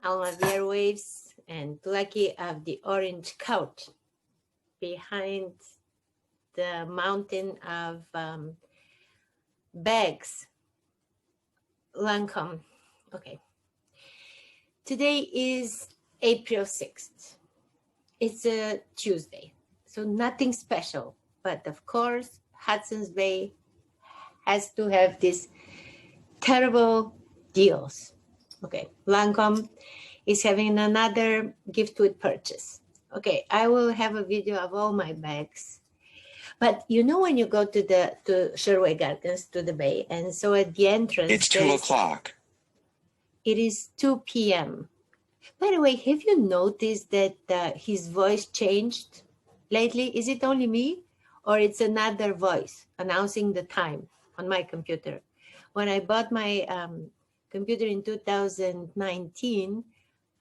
Alma, the Airwaves, and lucky of the orange couch behind the mountain of bags. Lancome. Okay. Today is April 6th. It's a Tuesday, so nothing special. But of course, Hudson's Bay has to have these terrible deals. Okay, Lancome is having another gift with purchase. Okay, I will have a video of all my bags. But you know when you go to Sherway Gardens, to the bay, and so at the entrance... It's 2 o'clock. It is 2 p.m. By the way, have you noticed that his voice changed lately? Is it only me? Or it's another voice announcing the time on my computer? When I bought my computer in 2019,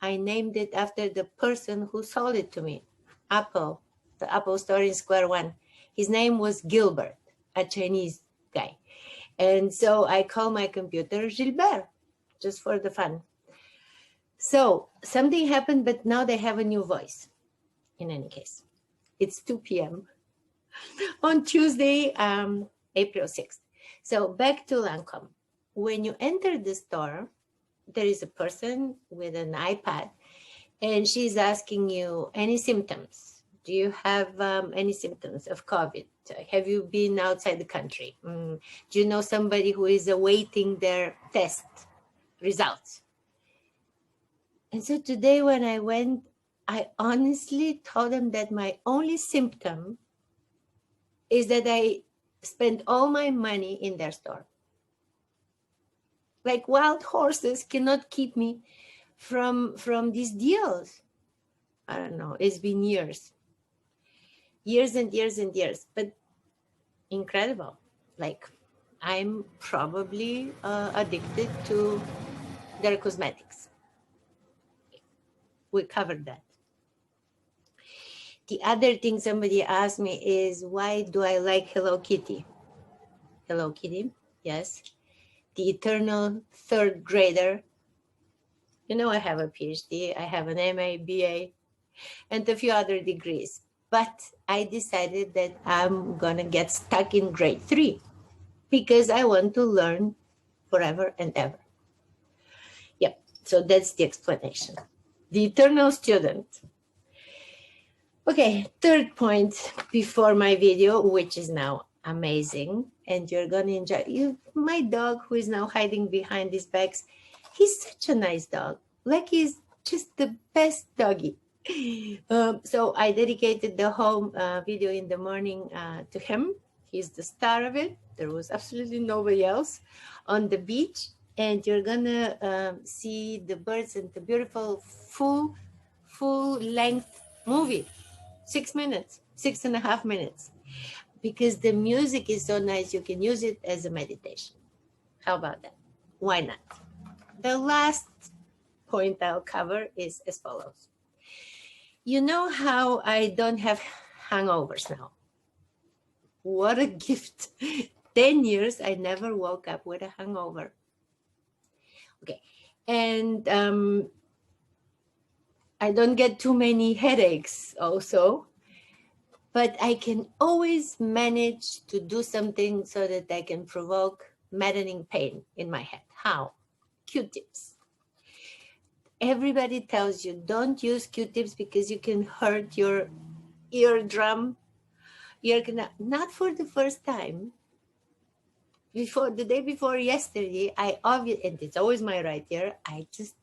I named it after the person who sold it to me, Apple, the Apple store in Square One. His name was Gilbert, a Chinese guy. And so I call my computer Gilbert, just for the fun. So something happened, but now they have a new voice. In any case, it's 2 p.m. on Tuesday, April 6th. So back to Lancome. When you enter the store, there is a person with an iPad, and she's asking you any symptoms. Do you have any symptoms of COVID? Have you been outside the country? Do you know somebody who is awaiting their test results? And so today when I went, I honestly told them that my only symptom is that I spent all my money in their store. Like wild horses cannot keep me from these deals. I don't know, it's been years and years and years, but incredible. Like I'm probably addicted to their cosmetics. We covered that. The other thing somebody asked me is, why do I like Hello Kitty? Hello Kitty, yes. The eternal third grader. You know, I have a PhD, I have an MA, BA, and a few other degrees. But I decided that I'm gonna get stuck in grade 3 because I want to learn forever and ever. Yep, so that's the explanation. The eternal student. Okay, third point before my video, which is now amazing, and you're gonna enjoy. My dog, who is now hiding behind these bags, he's such a nice dog. Like he's just the best doggy. So I dedicated the whole video in the morning to him. He's the star of it. There was absolutely nobody else on the beach. And you're gonna see the birds and the beautiful full length movie. 6 minutes, 6.5 minutes. Because the music is so nice, you can use it as a meditation. How about that? Why not? The last point I'll cover is as follows. You know how I don't have hangovers now? What a gift. 10 years, I never woke up with a hangover. Okay, and I don't get too many headaches also, but I can always manage to do something so that I can provoke maddening pain in my head. How? Q-tips. Everybody tells you don't use Q-tips because you can hurt your eardrum. Not for the first time. The day before yesterday, and it's always my right ear, I just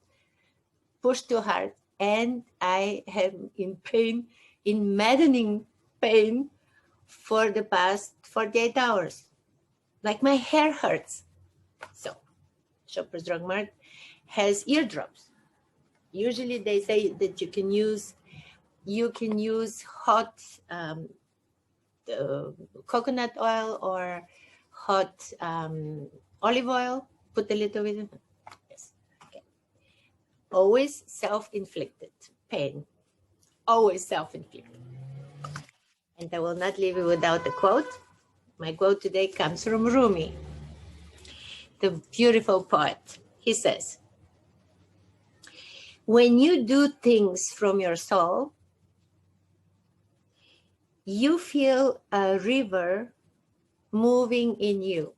pushed too hard and I am in pain, in maddening pain for the past 48 hours. Like my hair hurts. So Shoppers Drug Mart has eardrops. Usually they say that you can use hot coconut oil or hot olive oil, put a little bit in. Yes. Okay. Always self-inflicted pain. Always self-inflicted. And I will not leave you without a quote. My quote today comes from Rumi, the beautiful poet. He says, When you do things from your soul, you feel a river moving in you.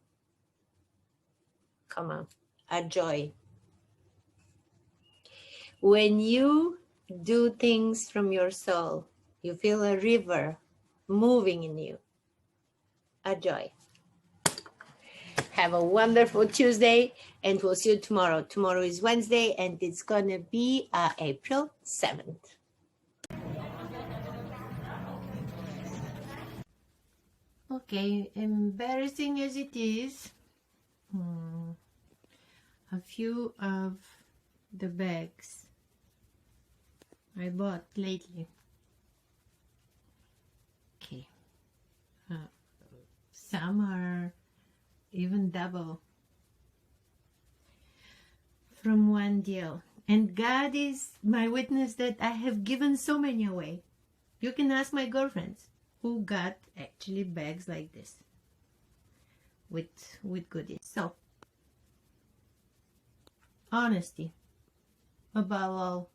Come on, a joy. When you do things from your soul, you feel a river moving in you. A joy. Have a wonderful Tuesday, and we'll see you tomorrow. Tomorrow is Wednesday, and it's going to be April 7th. Okay, embarrassing as it is, a few of the bags I bought lately. Okay, some are even double from one deal. And God is my witness that I have given so many away. You can ask my girlfriends who got actually bags like this with goodies. So, honesty above all.